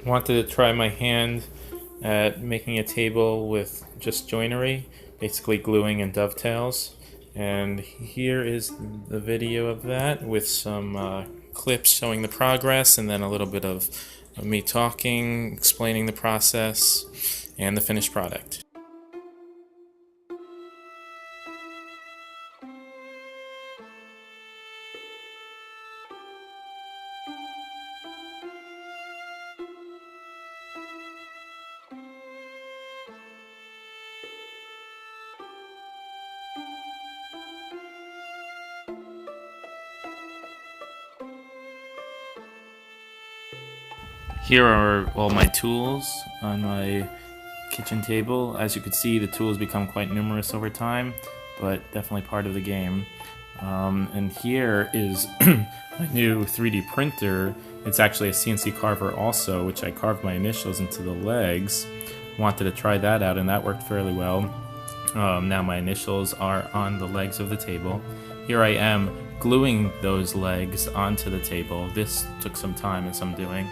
wanted to try my hand at making a table with just joinery, basically gluing and dovetails. And here is the video of that with some clips showing the progress, and then a little bit of me talking, explaining the process and the finished product. Here are all my tools on my kitchen table. As you can see, the tools become quite numerous over time, but definitely part of the game. And here is my new 3D printer. It's actually a CNC carver also, which I carved my initials into the legs. Wanted to try that out, and that worked fairly well. Now my initials are on the legs of the table. Here I am gluing those legs onto the table. This took some time and some doing.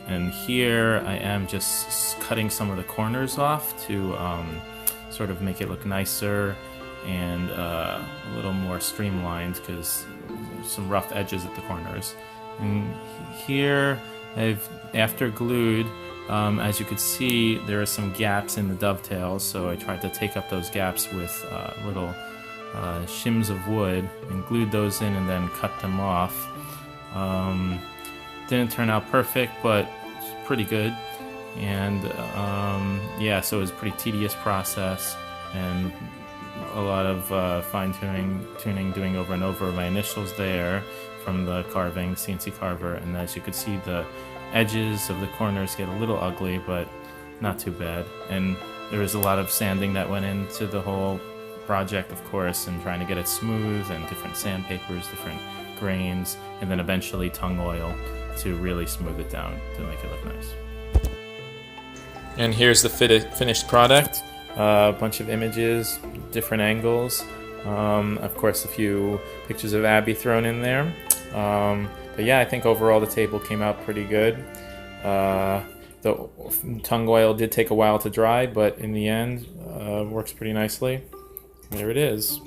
And here I am just cutting some of the corners off to sort of make it look nicer and a little more streamlined, because there's some rough edges at the corners. And here after glued, as you could see, there are some gaps in the dovetails, so I tried to take up those gaps with little shims of wood and glued those in and then cut them off. Didn't turn out perfect, but it's pretty good. And yeah, so it was a pretty tedious process, and a lot of fine-tuning, doing over and over my initials there from the carving, CNC carver. And as you could see, the edges of the corners get a little ugly, but not too bad. And there was a lot of sanding that went into the whole project, of course, and trying to get it smooth, and different sandpapers, different grains, and then eventually Tung Oil to really smooth it down to make it look nice. And here's the finished product. A bunch of images, different angles. Of course, a few pictures of Abby thrown in there. But yeah, I think overall the table came out pretty good. The Tung Oil did take a while to dry, but in the end, works pretty nicely. There it is.